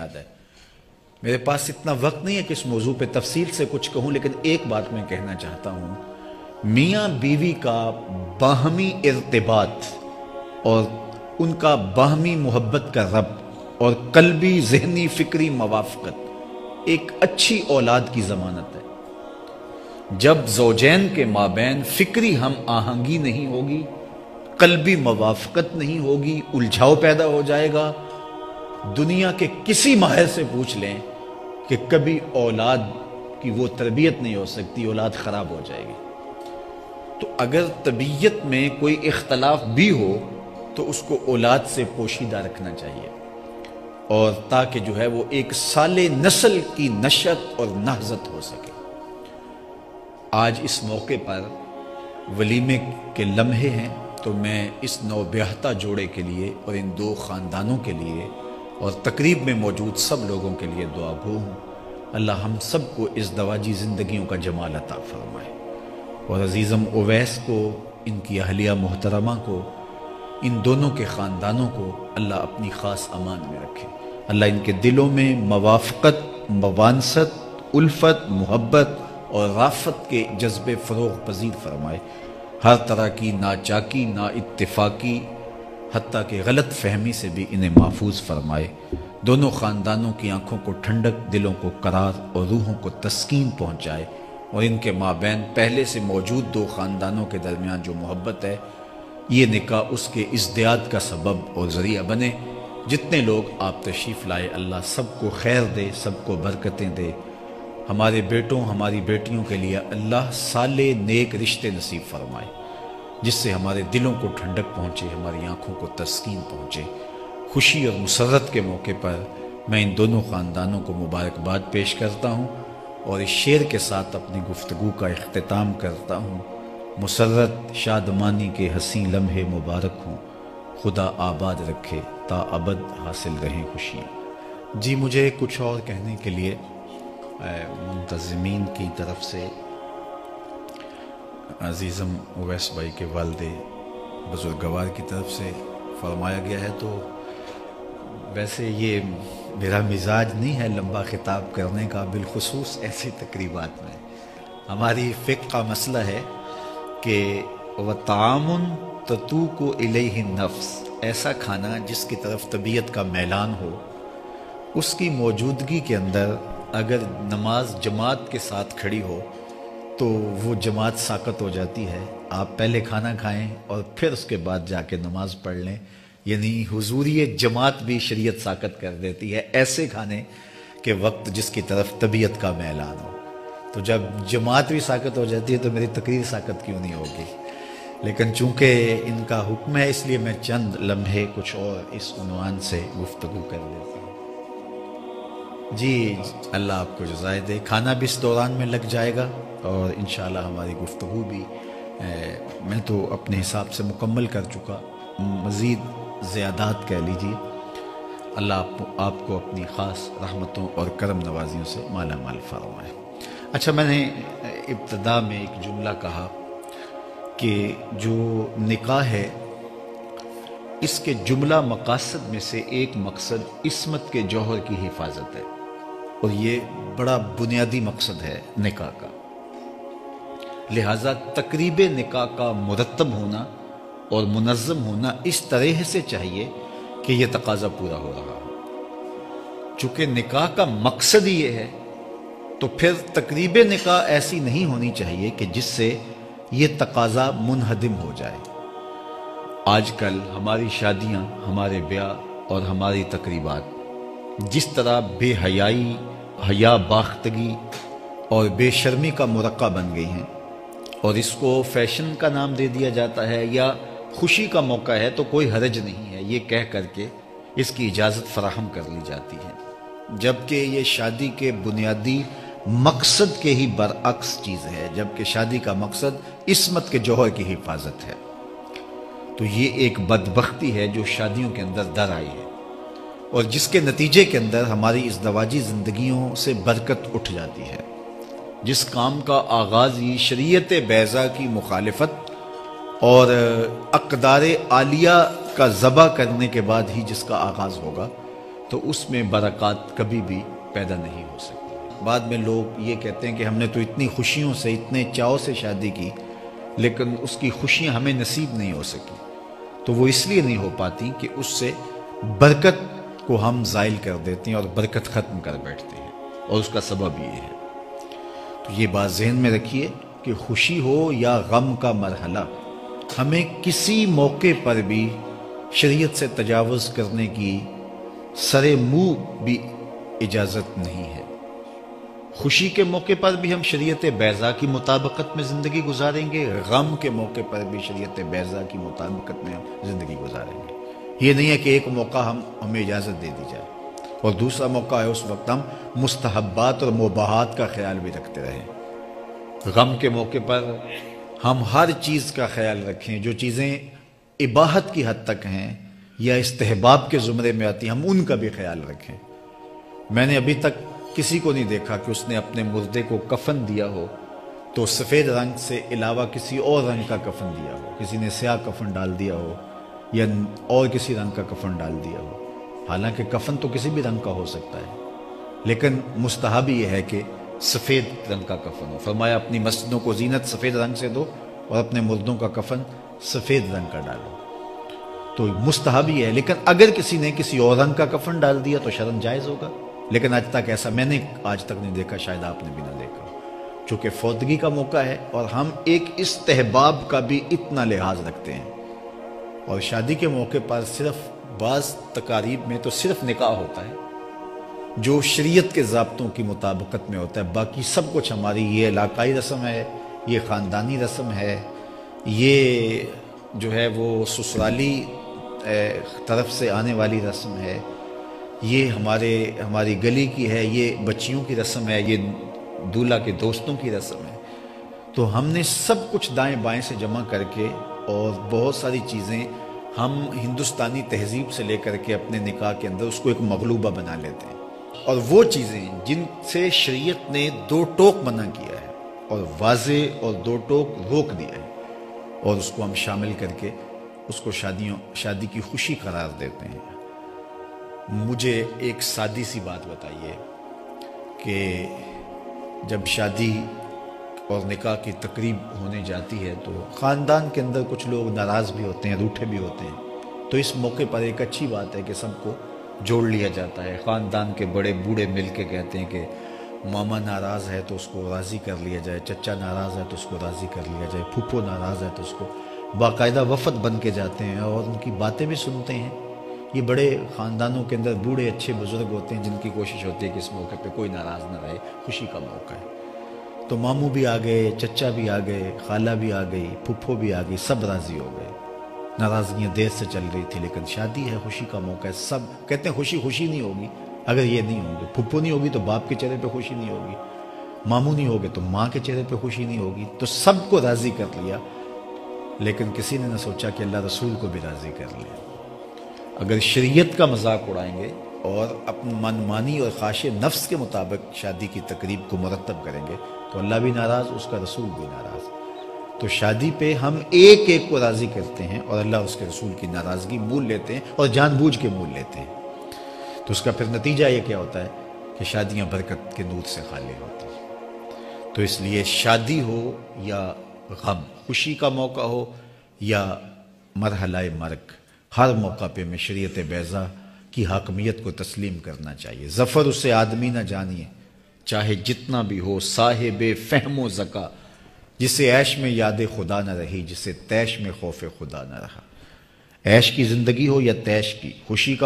یاد ہے۔ میرے پاس اتنا وقت نہیں ہے کہ اس موضوع پہ تفصیل سے کچھ کہوں، لیکن ایک بات میں کہنا چاہتا ہوں، میاں بیوی کا باہمی ارتباط اور ان کا باہمی محبت کا ربط اور قلبی ذہنی فکری موافقت ایک اچھی اولاد کی ضمانت ہے۔ جب زوجین کے مابین فکری ہم آہنگی نہیں ہوگی، قلبی موافقت نہیں ہوگی، الجھاؤ پیدا ہو جائے گا۔ دنیا کے کسی ماہر سے پوچھ لیں کہ کبھی اولاد کی وہ تربیت نہیں ہو سکتی، اولاد خراب ہو جائے گی۔ تو اگر طبیعت میں کوئی اختلاف بھی ہو تو اس کو اولاد سے پوشیدہ رکھنا چاہیے، اور تاکہ جو ہے وہ ایک سالے نسل کی نشأت اور نہضت ہو سکے۔ آج اس موقع پر ولیمے کے لمحے ہیں، تو میں اس نوبیاہتا جوڑے کے لیے اور ان دو خاندانوں کے لیے اور تقریب میں موجود سب لوگوں کے لیے دعا گو ہوں۔ اللہ ہم سب کو اس دواجی زندگیوں کا جمال عطا فرمائے، اور عزیزم اویس کو، ان کی اہلیہ محترمہ کو، ان دونوں کے خاندانوں کو اللہ اپنی خاص امان میں رکھے۔ اللہ ان کے دلوں میں موافقت، موانست، الفت، محبت اور رافت کے جذبے فروغ پذیر فرمائے۔ ہر طرح کی ناچاکی، نا اتفاقی، حتیٰ کہ غلط فہمی سے بھی انہیں محفوظ فرمائے۔ دونوں خاندانوں کی آنکھوں کو ٹھنڈک، دلوں کو قرار اور روحوں کو تسکین پہنچائے، اور ان کے مابین پہلے سے موجود دو خاندانوں کے درمیان جو محبت ہے، یہ نکاح اس کے ازدیاد کا سبب اور ذریعہ بنے۔ جتنے لوگ آپ تشریف لائے، اللہ سب کو خیر دے، سب کو برکتیں دے۔ ہمارے بیٹوں، ہماری بیٹیوں کے لیے اللہ صالح نیک رشتے نصیب فرمائے، جس سے ہمارے دلوں کو ٹھنڈک پہنچے، ہماری آنکھوں کو تسکین پہنچے۔ خوشی اور مسرت کے موقع پر میں ان دونوں خاندانوں کو مبارکباد پیش کرتا ہوں، اور اس شعر کے ساتھ اپنی گفتگو کا اختتام کرتا ہوں۔ مسرت شادمانی کے حسین لمحے مبارک ہوں، خدا آباد رکھے تا ابد حاصل رہیں خوشیاں۔ جی، مجھے کچھ اور کہنے کے لیے منتظمین کی طرف سے عزیزم اویس بھائی کے والد بزرگوار کی طرف سے فرمایا گیا ہے، تو ویسے یہ میرا مزاج نہیں ہے لمبا خطاب کرنے کا، بالخصوص ایسی تقریبات میں۔ ہماری فقہ کا مسئلہ ہے کہ وَطَعَامٌ تَتُوقُ إِلَيْهِ النَّفْسُ، ایسا کھانا جس کی طرف طبیعت کا میلان ہو، اس کی موجودگی کے اندر اگر نماز جماعت کے ساتھ کھڑی ہو تو وہ جماعت ساقط ہو جاتی ہے۔ آپ پہلے کھانا کھائیں اور پھر اس کے بعد جا کے نماز پڑھ لیں، یعنی حضوری جماعت بھی شریعت ساقط کر دیتی ہے ایسے کھانے کے وقت جس کی طرف طبیعت کا میلان ہو۔ تو جب جماعت بھی ساقط ہو جاتی ہے تو میری تقریر ساقط کیوں نہیں ہوگی؟ لیکن چونکہ ان کا حکم ہے، اس لیے میں چند لمحے کچھ اور اس عنوان سے گفتگو کر لیتا ہوں۔ جی، اللہ آپ کو جزائے دے۔ کھانا بھی اس دوران میں لگ جائے گا، اور انشاءاللہ ہماری گفتگو بھی میں تو اپنے حساب سے مکمل کر چکا، مزید زیادات کہہ لیجیے۔ اللہ آپ کو اپنی خاص رحمتوں اور کرم نوازیوں سے مالا مال فرمائے۔ اچھا، میں نے ابتدا میں ایک جملہ کہا کہ جو نکاح ہے، اس کے جملہ مقاصد میں سے ایک مقصد عصمت کے جوہر کی حفاظت ہے، اور یہ بڑا بنیادی مقصد ہے نکاح کا۔ لہٰذا تقریب نکاح کا مرتب ہونا اور منظم ہونا اس طرح سے چاہیے کہ یہ تقاضا پورا ہو رہا ہو۔ چونکہ نکاح کا مقصد یہ ہے، تو پھر تقریب نکاح ایسی نہیں ہونی چاہیے کہ جس سے یہ تقاضا منہدم ہو جائے۔ آج کل ہماری شادیاں، ہمارے بیاہ اور ہماری تقریبات جس طرح بے حیائی، حیا باختگی اور بے شرمی کا مرقع بن گئی ہیں، اور اس کو فیشن کا نام دے دیا جاتا ہے، یا خوشی کا موقع ہے تو کوئی حرج نہیں ہے یہ کہہ کر کے اس کی اجازت فراہم کر لی جاتی ہے، جبکہ یہ شادی کے بنیادی مقصد کے ہی برعکس چیز ہے، جبکہ شادی کا مقصد عصمت کے جوہر کی حفاظت ہے۔ تو یہ ایک بدبختی ہے جو شادیوں کے اندر در آئی ہے، اور جس کے نتیجے کے اندر ہماری ازدواجی زندگیوں سے برکت اٹھ جاتی ہے۔ جس کام کا آغاز ہی شریعت بیضا کی مخالفت اور اقدار عالیہ کا ذبح کرنے کے بعد ہی جس کا آغاز ہوگا، تو اس میں برکات کبھی بھی پیدا نہیں ہو سکتی۔ بعد میں لوگ یہ کہتے ہیں کہ ہم نے تو اتنی خوشیوں سے، اتنے چاؤ سے شادی کی، لیکن اس کی خوشیاں ہمیں نصیب نہیں ہو سکی۔ تو وہ اس لیے نہیں ہو پاتی کہ اس سے برکت کو ہم زائل کر دیتے ہیں اور برکت ختم کر بیٹھتے ہیں، اور اس کا سبب یہ ہے۔ تو یہ بات ذہن میں رکھیے کہ خوشی ہو یا غم کا مرحلہ، ہمیں کسی موقع پر بھی شریعت سے تجاوز کرنے کی سرے منہ بھی اجازت نہیں ہے۔ خوشی کے موقع پر بھی ہم شریعت بیضا کی مطابقت میں زندگی گزاریں گے، غم کے موقع پر بھی شریعت بیضا کی مطابقت میں ہم زندگی گزاریں گے۔ یہ نہیں ہے کہ ایک موقع ہمیں اجازت دے دی جائے اور دوسرا موقع ہے اس وقت ہم مستحبات اور مباحات کا خیال بھی رکھتے رہیں۔ غم کے موقع پر ہم ہر چیز کا خیال رکھیں، جو چیزیں اباحت کی حد تک ہیں یا استحباب کے زمرے میں آتی ہیں، ہم ان کا بھی خیال رکھیں۔ میں نے ابھی تک کسی کو نہیں دیکھا کہ اس نے اپنے مردے کو کفن دیا ہو تو سفید رنگ سے علاوہ کسی اور رنگ کا کفن دیا ہو، کسی نے سیاہ کفن ڈال دیا ہو یا اور کسی رنگ کا کفن ڈال دیا ہو۔ حالانکہ کفن تو کسی بھی رنگ کا ہو سکتا ہے، لیکن مستحب یہ ہے کہ سفید رنگ کا کفن ہو۔ فرمایا اپنی مسجدوں کو زینت سفید رنگ سے دو اور اپنے مردوں کا کفن سفید رنگ کا ڈالو، تو مستحب یہ ہے۔ لیکن اگر کسی نے کسی اور رنگ کا کفن ڈال دیا تو شرعاً جائز ہوگا، لیکن آج تک ایسا میں نے آج تک نہیں دیکھا، شاید آپ نے بھی نہ دیکھا، چونکہ فوتگی کا موقع ہے اور ہم ایک استحباب کا بھی اتنا لحاظ رکھتے ہیں۔ اور شادی کے موقع پر صرف بعض تقاریب میں تو صرف نکاح ہوتا ہے جو شریعت کے ضابطوں کی مطابقت میں ہوتا ہے، باقی سب کچھ ہماری یہ علاقائی رسم ہے، یہ خاندانی رسم ہے، یہ جو ہے وہ سسرالی طرف سے آنے والی رسم ہے، یہ ہماری گلی کی ہے، یہ بچیوں کی رسم ہے، یہ دولہا کے دوستوں کی رسم ہے۔ تو ہم نے سب کچھ دائیں بائیں سے جمع کر کے اور بہت ساری چیزیں ہم ہندوستانی تہذیب سے لے کر کے اپنے نکاح کے اندر اس کو ایک مغلوبہ بنا لیتے ہیں، اور وہ چیزیں جن سے شریعت نے دو ٹوک منع کیا ہے اور واضح اور دو ٹوک روک دیا ہے، اور اس کو ہم شامل کر کے اس کو شادی کی خوشی قرار دیتے ہیں۔ مجھے ایک سادی سی بات بتائیے کہ جب شادی اور نکاح کی تقریب ہونے جاتی ہے تو خاندان کے اندر کچھ لوگ ناراض بھی ہوتے ہیں، روٹھے بھی ہوتے ہیں، تو اس موقع پر ایک اچھی بات ہے کہ سب کو جوڑ لیا جاتا ہے۔ خاندان کے بڑے بوڑھے مل کے کہتے ہیں کہ ماما ناراض ہے تو اس کو راضی کر لیا جائے، چچا ناراض ہے تو اس کو راضی کر لیا جائے، پھوپھو ناراض ہے تو اس کو، باقاعدہ وفد بن کے جاتے ہیں اور ان کی باتیں بھی سنتے ہیں۔ یہ بڑے خاندانوں کے اندر بوڑھے اچھے بزرگ ہوتے ہیں جن کی کوشش ہوتی ہے کہ اس موقع پہ کوئی ناراض نہ رہے، خوشی کا موقع ہے۔ تو ماموں بھی آ گئے، چچا بھی آ گئے، خالہ بھی آ گئی، پھپھو بھی آ گئی، سب راضی ہو گئے۔ ناراضگیاں دیر سے چل رہی تھی لیکن شادی ہے، خوشی کا موقع ہے، سب کہتے ہیں خوشی نہیں ہوگی اگر یہ نہیں ہوں گے، پھپھو نہیں ہوگی تو باپ کے چہرے پہ خوشی نہیں ہوگی، ماموں نہیں ہوگے تو ماں کے چہرے پہ خوشی نہیں ہوگی، تو سب کو راضی کر لیا، لیکن کسی نے نہ سوچا کہ اللہ رسول کو بھی راضی کر لیا۔ اگر شریعت کا مذاق اڑائیں گے اور اپنی من مانی اور خواہش نفس کے مطابق شادی کی تقریب کو مرتب کریں گے تو اللہ بھی ناراض، اس کا رسول بھی ناراض۔ تو شادی پہ ہم ایک ایک کو راضی کرتے ہیں اور اللہ اس کے رسول کی ناراضگی مول لیتے ہیں اور جان بوجھ کے مول لیتے ہیں، تو اس کا پھر نتیجہ یہ کیا ہوتا ہے کہ شادیاں برکت کے نور سے خالی ہوتی ہیں۔ تو اس لیے شادی ہو یا غم، خوشی کا موقع ہو یا مرحلہ مرگ، ہر موقع پہ میں شریعت بیضا کی حاکمیت کو تسلیم کرنا چاہیے۔ ظفر اسے آدمی نہ جانیے چاہے جتنا بھی ہو، صاحب فہم و ذکا، جسے عیش میں یاد خدا نہ رہی، جسے تیش میں خوف خدا نہ رہا۔ عیش کی زندگی ہو یا تیش کی، خوشی کا